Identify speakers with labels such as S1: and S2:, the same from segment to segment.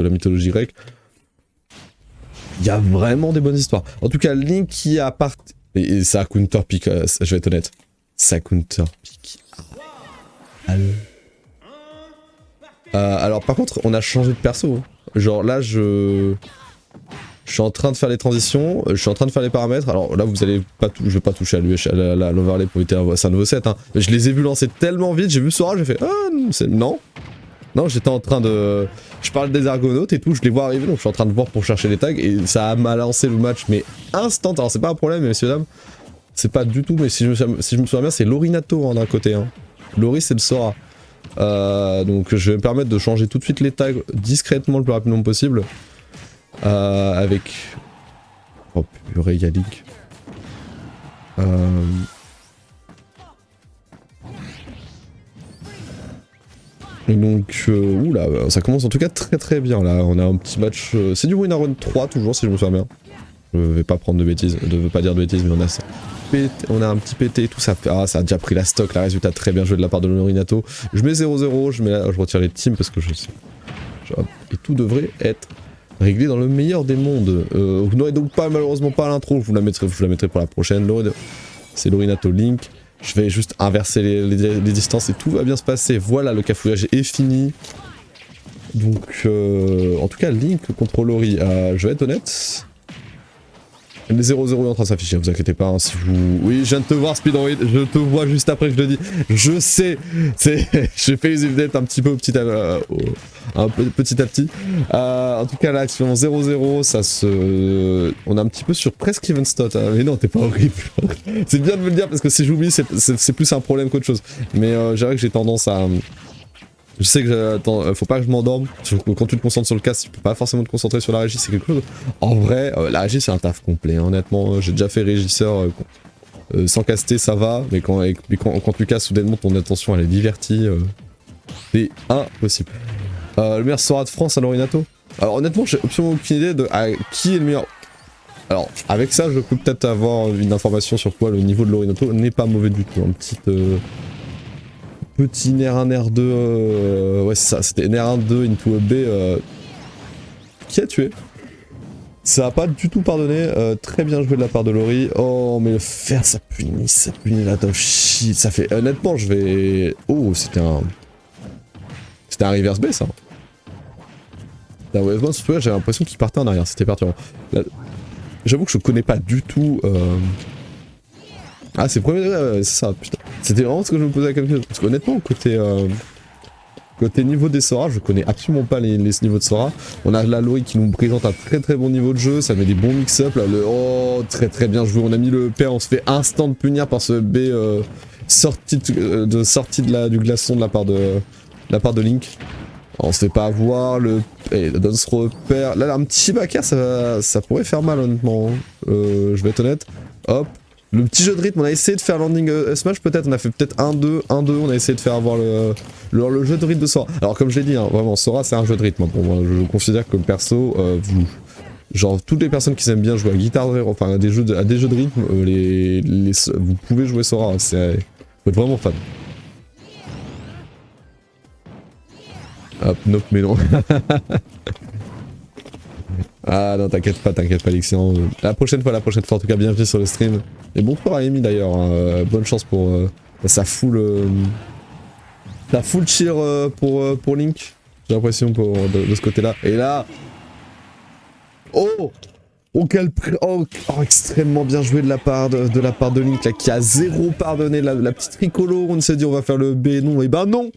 S1: de la mythologie grecque. Il y a vraiment des bonnes histoires. En tout cas, Link qui a parti... Et ça counter pick, je vais être honnête. Ça counter pick. Alors par contre, on a changé de perso. Genre là, je suis en train de faire les transitions, je suis en train de faire les paramètres. Alors là, vous allez pas je vais pas toucher à l'overlay pour éviter c'est un nouveau set. Hein. Mais je les ai vus lancer tellement vite, j'ai vu Sora, j'ai fait non. Non, j'étais en train de... Je parle des Argonautes et tout, je les vois arriver, donc je suis en train de voir pour chercher les tags, et ça m'a lancé le match, mais instant. Alors c'est pas un problème, messieurs dames, c'est pas du tout, mais si je me souviens bien, c'est Lorinato hein, d'un côté. Hein. Lori, c'est le Sora. Donc je vais me permettre de changer tout de suite les tags discrètement le plus rapidement possible. Avec... Oh purée, y'a Link. Donc, oula, ça commence en tout cas très très bien là. On a un petit match. C'est du win run 3 toujours si je me souviens bien. Je vais pas prendre de bêtises, je veux pas dire de bêtises, mais on a ça. On a un petit PT et tout ça. Ça a déjà pris la stock, la résultat très bien joué de la part de Lorinato. Je mets 0-0, je retire les teams parce que je sais. Et tout devrait être réglé dans le meilleur des mondes. Vous n'aurez donc pas malheureusement pas l'intro, je vous la mettrai pour la prochaine. C'est Lorinato Link. Je vais juste inverser les distances et tout va bien se passer. Voilà, le cafouillage est fini. Donc, en tout cas, Link contre Lori. Je vais être honnête. Les 0-0 est en train de s'afficher, vous inquiétez pas. Hein, si vous... Oui, je viens de te voir, Speedroid. Je te vois juste après que je le dis. Je sais. J'ai fait les updates un petit peu petit à petit. En tout cas, là, actuellement 0-0. Ça se. On est un petit peu sur presque even stot. Hein. Mais non, t'es pas horrible. C'est bien de me le dire parce que si j'oublie, c'est plus un problème qu'autre chose. Mais j'avoue que j'ai tendance à. Je sais que faut pas que je m'endorme. Quand tu te concentres sur le casque, tu peux pas forcément te concentrer sur la régie, c'est quelque chose. En vrai, la régie c'est un taf complet. Hein. Honnêtement, j'ai déjà fait régisseur sans caster, ça va. Mais quand tu casses soudainement, ton attention elle est divertie. C'est impossible. Le meilleur Sora de France à Lorinato. Alors honnêtement, j'ai absolument aucune idée de qui est le meilleur. Alors avec ça, je peux peut-être avoir une information sur quoi le niveau de Lorinato n'est pas mauvais du tout. Un petit Nair 1, Nair 2, ouais c'est ça, c'était Nair 1, 2 into a B qui a tué. Ça a pas du tout pardonné, très bien joué de la part de Lori. Oh mais le fer ça punit la top shit, ça fait... Honnêtement je vais... Oh c'était un reverse B ça. La Wavebound surtout j'avais l'impression qu'il partait en arrière, c'était perturbant. J'avoue que je connais pas du tout... Ah c'est premier degré, c'est ça, putain. C'était vraiment ce que je me posais la question. Parce qu'honnêtement, côté niveau des Sora, je connais absolument pas les niveaux de Sora. On a la Lori qui nous présente un très très bon niveau de jeu, ça met des bons mix-up. Oh, très très bien joué. On a mis le père, on se fait instant de punir par ce B sorti du glaçon de la part de Link. On se fait pas avoir, donne ce repère. Là, un petit backer, ça pourrait faire mal honnêtement. Je vais être honnête. Hop. Le petit jeu de rythme, on a essayé de faire landing smash peut-être, on a fait peut-être 1-2, on a essayé de faire avoir le jeu de rythme de Sora. Alors comme je l'ai dit, hein, vraiment Sora c'est un jeu de rythme, hein, pour moi, je considère que le perso, genre toutes les personnes qui aiment bien jouer à Guitar Hero, enfin à des jeux de rythme, vous pouvez jouer Sora, vous êtes vraiment fan. Hop, nope, mais non. Ah non, t'inquiète pas, Lexian. La prochaine fois, en tout cas, bienvenue sur le stream. Et bon soir à Amy d'ailleurs, hein. Bonne chance pour sa full cheer pour Link. J'ai l'impression de ce côté-là. Et là... Oh extrêmement bien joué de la part de Link, là, qui a zéro pardonné. La petite tricolo, on s'est dit on va faire le B, non, et ben non.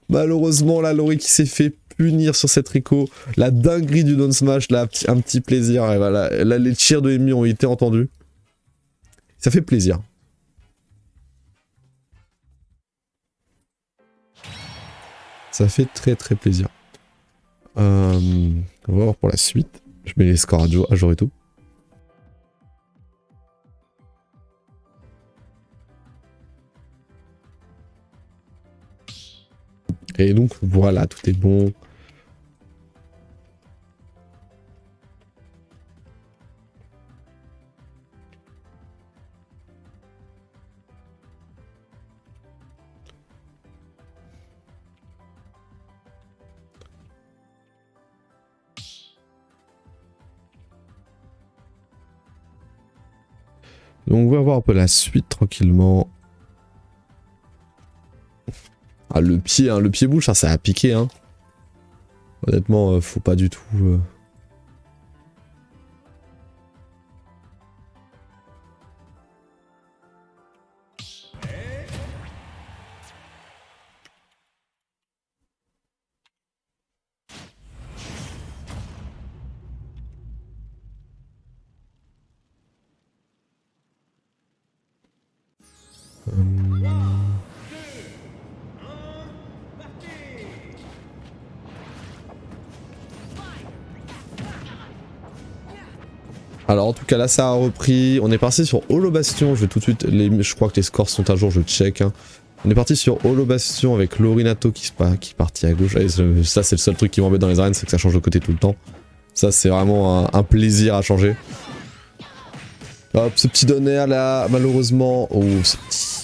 S1: Malheureusement, la Lori qui s'est fait punir sur cette tricot. La dinguerie du down smash, là, un petit plaisir. Et voilà, là, les cheers de Amy ont été entendus. Ça fait plaisir. Ça fait très très plaisir. On va voir pour la suite. Je mets les scores à jour et tout. Et donc voilà, tout est bon. Donc on va voir un peu la suite tranquillement. Ah, le pied bouche, hein, ça a piqué. Hein. Honnêtement, faut pas du tout... Alors en tout cas là ça a repris, on est parti sur Holo Bastion, je vais tout de suite, je crois que les scores sont à jour, je check. Hein. On est parti sur Holo Bastion avec Lorinato qui est parti à gauche, et ça c'est le seul truc qui m'embête dans les arènes, c'est que ça change de côté tout le temps. Ça c'est vraiment un plaisir à changer. Hop, ce petit donner là, malheureusement, oh,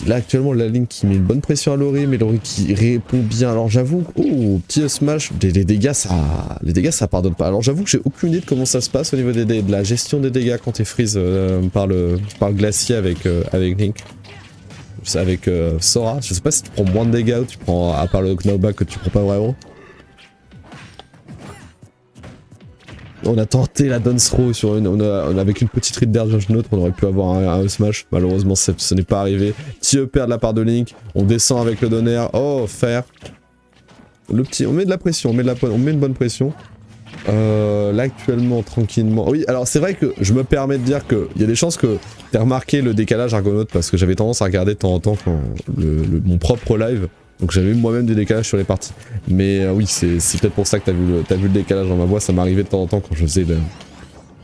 S1: là actuellement la ligne qui met une bonne pression à Lori, mais Lori qui répond bien. Alors j'avoue, oh, petit smash, les dégâts ça pardonne pas. Alors j'avoue que j'ai aucune idée de comment ça se passe au niveau de la gestion des dégâts quand t'es freeze par le glacier avec Link. Avec Sora, je sais pas si tu prends moins de dégâts ou tu prends, à part le knockback que tu prends pas vraiment. On a tenté la dance throw sur avec une petite ride d'air neutre, on aurait pu avoir un smash. Malheureusement, ce n'est pas arrivé. Petit upper de la part de Link. On descend avec le donner. Oh, faire. Le petit, on met de la pression, on met une bonne pression. Là, actuellement, tranquillement. Oui, alors c'est vrai que je me permets de dire qu'il y a des chances que tu aies remarqué le décalage Argonaute parce que j'avais tendance à regarder de temps en temps mon propre live. Donc j'avais eu moi-même du décalage sur les parties. Mais oui, c'est peut-être pour ça que t'as vu le décalage dans ma voix. Ça m'arrivait de temps en temps quand je faisais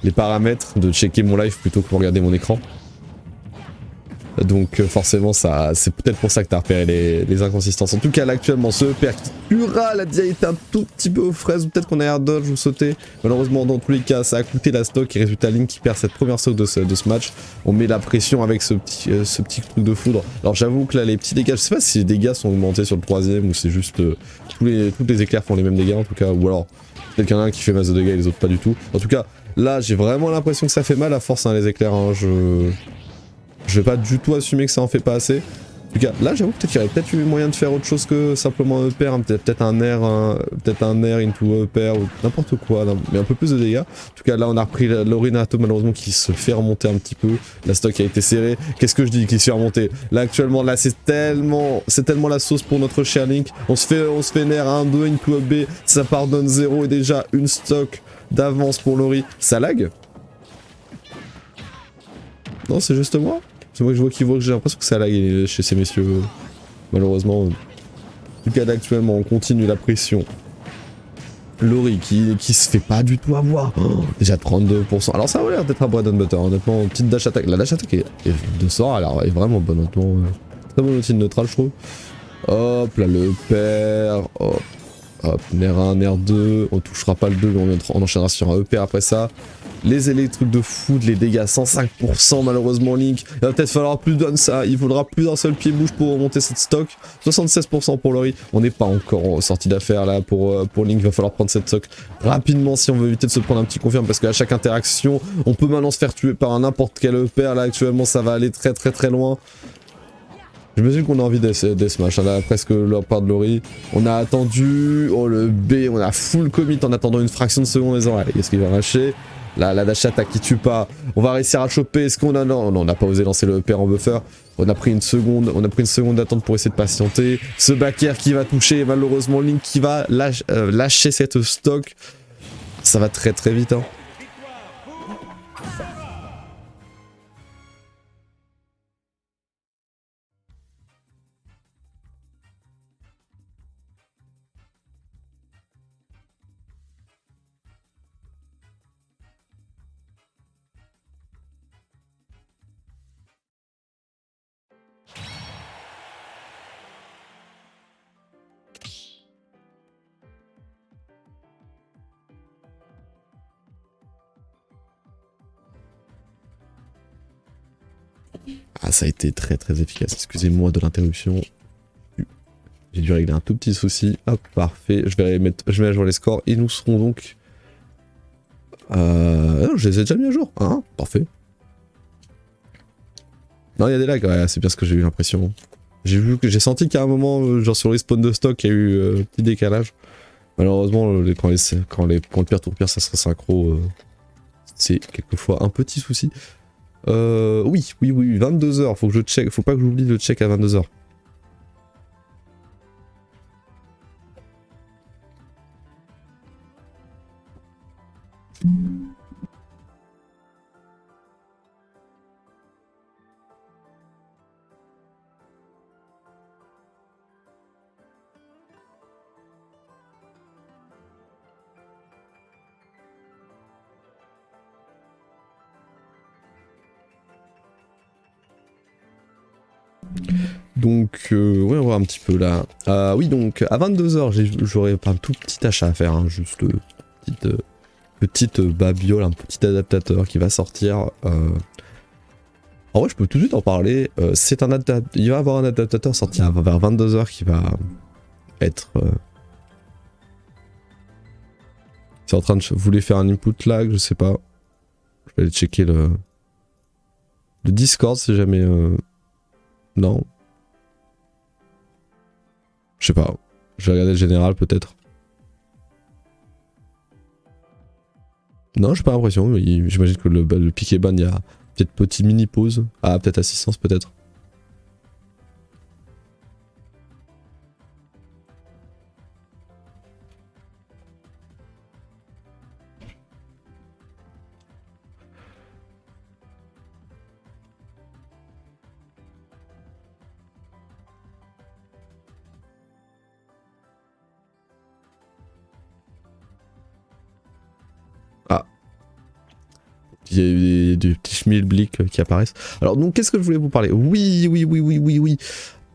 S1: les paramètres de checker mon live plutôt que pour regarder mon écran. Donc forcément, c'est peut-être pour ça que t'as repéré les inconsistances. En tout cas, là actuellement, ce EPR qui tuera la DI était un tout petit peu aux fraises. Ou peut-être qu'on a air dodge ou sauté. Malheureusement, dans tous les cas, ça a coûté la stock. Et résultat, Link qui perd cette première stock de ce match. On met la pression avec ce petit truc de foudre. Alors j'avoue que là, les petits dégâts, je sais pas si les dégâts sont augmentés sur le troisième ou c'est juste tous les éclairs font les mêmes dégâts en tout cas. Ou alors, peut-être qu'il y en a un qui fait masse de dégâts et les autres pas du tout. En tout cas, là, j'ai vraiment l'impression que ça fait mal à force, hein, les éclairs. Hein, je vais pas du tout assumer que ça en fait pas assez. En tout cas, là j'avoue peut-être qu'il y aurait peut-être eu moyen de faire autre chose que simplement un EPR, hein, peut-être un air into EPR ou n'importe quoi, mais un peu plus de dégâts. En tout cas là on a repris Lorinato malheureusement qui se fait remonter un petit peu. La stock a été serrée. Qu'est-ce que je dis qui se fait remonter? Là actuellement là c'est tellement la sauce pour notre cher Link. On se fait nair 1-2 into a B, ça pardonne 0 et déjà une stock d'avance pour Lori. Ça lag? Non c'est juste moi? C'est moi que je vois qui voit que j'ai l'impression que ça lag chez ces messieurs, malheureusement. En tout cas, là, actuellement, on continue la pression. Lori qui se fait pas du tout avoir. Oh, déjà 32%. Alors ça a l'air d'être un bread and butter, honnêtement. Petite dash attack. La dash attack de Sora, alors, est vraiment bonne, honnêtement. Très bon outil de neutral, je trouve. Hop, là, le père. Hop. Hop, Nair 1, Nair 2. On touchera pas le 2, mais on enchaînera sur un EP après ça. Les électriques de foot, les dégâts 105% malheureusement Link. Il va peut-être falloir plus d'un ça. Il faudra plus d'un seul pied bouche pour remonter cette stock. 76% pour Lori. On n'est pas encore sorti d'affaire là pour Link. Il va falloir prendre cette stock rapidement si on veut éviter de se prendre un petit confirme. Parce qu'à chaque interaction, on peut maintenant se faire tuer par n'importe quel EPR. Là actuellement ça va aller très loin. Je me dis qu'on a envie des smash, là presque leur part de Lori. On a attendu, oh le B, on a full commit en attendant une fraction de seconde en disant allez, qu'est-ce qu'il va lâcher? Là, la dash attack qui tue pas, on va réussir à choper, est-ce qu'on a... Non, on n'a pas osé lancer le EPR en buffer. On a pris une seconde d'attente pour essayer de patienter. Ce back air qui va toucher, malheureusement Link qui va lâcher cette stock. Ça va très vite hein. Ah, ça a été très efficace. Excusez-moi de l'interruption. J'ai dû régler un tout petit souci. Hop, parfait. Je vais mettre à jour les scores. Et nous serons donc... je les ai déjà mis à jour. Hein, parfait. Non, il y a des lags, ouais, c'est bien ce que j'ai eu l'impression. J'ai senti qu'à un moment, genre sur les spawns de stock, il y a eu un petit décalage. Malheureusement, quand le peer-to-peer ça se synchro, c'est quelquefois un petit souci. Oui, 22h, faut que je check, faut pas que j'oublie de check à 22h. Donc, ouais, on va voir un petit peu là. Oui, donc à 22h, j'aurai un tout petit achat à faire, hein, juste petite babiole, un petit adaptateur qui va sortir. En vrai, je peux tout de suite en parler. Il va y avoir un adaptateur sorti vers 22h qui va être. C'est en train de. Vous voulez faire un input lag, je sais pas. Je vais aller checker le Discord si jamais. Non. Je sais pas. Je vais regarder le général peut-être. Non, j'ai pas l'impression. Mais j'imagine que le pick et ban, il y a peut-être petit mini pause. Ah, peut-être assistance peut-être. Ah. Il y a eu des petits schmilblick qui apparaissent. Alors donc qu'est-ce que je voulais vous parler? Oui.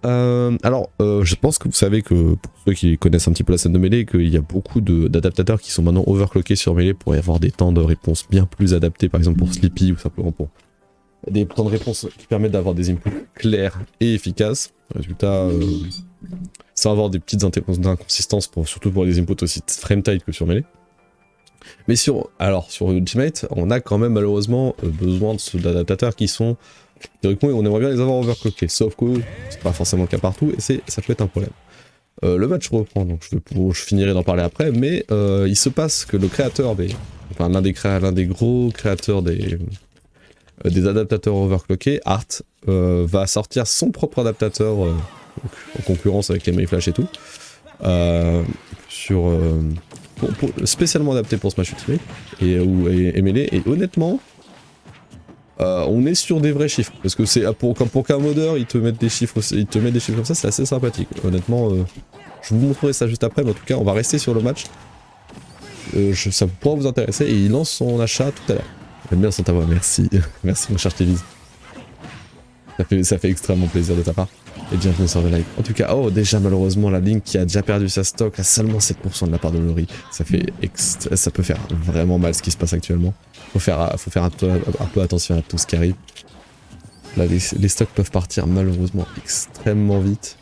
S1: Je pense que vous savez que, pour ceux qui connaissent un petit peu la scène de Melee, qu'il y a beaucoup d'adaptateurs qui sont maintenant overclockés sur Melee pour y avoir des temps de réponse bien plus adaptés, par exemple pour Sleepy ou simplement pour des temps de réponse qui permettent d'avoir des inputs clairs et efficaces. Résultat, sans avoir des petites inconsistances, surtout pour des inputs aussi frame tight que sur Melee. Mais sur Ultimate, on a quand même malheureusement besoin d'adaptateurs qui sont... Théoriquement, on aimerait bien les avoir overclockés, sauf que c'est pas forcément le cas partout, et ça peut être un problème. Le match reprend, donc je finirai d'en parler après, mais il se passe que le créateur l'un des gros créateurs des adaptateurs overclockés, Art, va sortir son propre adaptateur en concurrence avec les Mayflash et tout, spécialement adapté pour Smash Ultimate et Melee, et honnêtement on est sur des vrais chiffres, parce que c'est pour qu'un modeur il te mette des chiffres comme ça, c'est assez sympathique. Honnêtement, je vous montrerai ça juste après, mais en tout cas on va rester sur le match. Ça pourra vous intéresser, et il lance son achat tout à l'heure. J'aime bien son ta voix, merci. Merci mon cher Tévis. Ça fait extrêmement plaisir de ta part. Et bienvenue sur le live. En tout cas, déjà malheureusement la Link qui a déjà perdu sa stock a seulement 7% de la part de Lori. Ça peut faire vraiment mal ce qui se passe actuellement. Faut faire un peu attention à tout ce qui arrive. Là les stocks peuvent partir malheureusement extrêmement vite.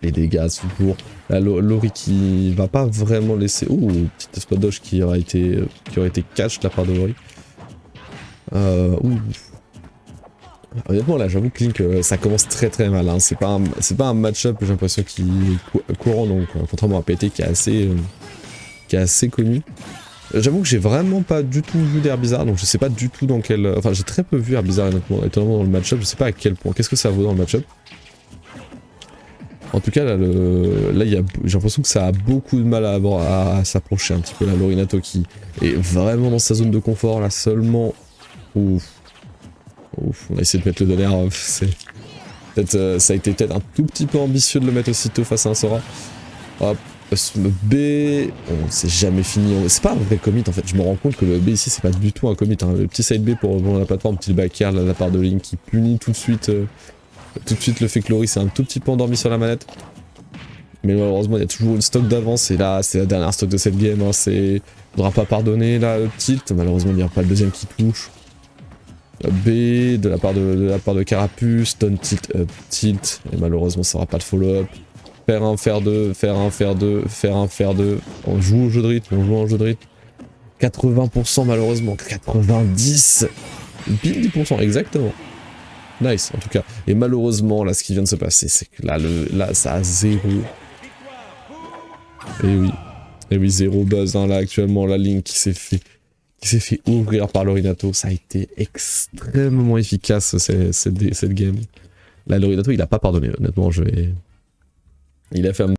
S1: Les dégâts toujours. Là Lori qui va pas vraiment laisser... petite spot dodge qui aurait été catch de la part de Lori. Honnêtement là j'avoue que Link ça commence très très mal, hein. C'est pas un match-up, j'ai l'impression qui est courant, donc contrairement à PT qui est assez connu. J'avoue que j'ai vraiment pas du tout vu d'air bizarre, donc je sais pas du tout dans quel... Enfin j'ai très peu vu air bizarre étonnamment dans le match-up, je sais pas à quel point, qu'est-ce que ça vaut dans le match-up. En tout cas là j'ai l'impression que ça a beaucoup de mal à s'approcher un petit peu, la Lorinato qui est vraiment dans sa zone de confort là seulement. Ouf, on a essayé de mettre le donner, ça a été peut-être un tout petit peu ambitieux de le mettre aussitôt face à un Sora. Hop, B, c'est jamais fini, c'est pas un vrai commit en fait, je me rends compte que le B ici c'est pas du tout un commit, hein. Le petit side B pour rebondir la plateforme, petit back air de la part de Link qui punit tout de suite le fait que Lori s'est un tout petit peu endormi sur la manette. Mais malheureusement il y a toujours une stock d'avance, et là c'est la dernière stock de cette game, hein. Faudra pas pardonner là le tilt, malheureusement il n'y a pas le deuxième qui touche. B de la part de Carapuce, down tilt, tilt, et malheureusement ça aura pas de follow-up. Faire un, faire deux, faire un, faire deux, faire un, faire deux. On joue au jeu de rythme, 80% malheureusement, 90. Pile 10%, exactement. Nice, en tout cas. Et malheureusement, là, ce qui vient de se passer, c'est que là, ça a 0. Et oui, 0 buzz, hein, là, actuellement, la ligne qui s'est fait ouvrir par Lorinato, ça a été extrêmement efficace, cette game. Là, Lorinato, il a pas pardonné, honnêtement, il a fait un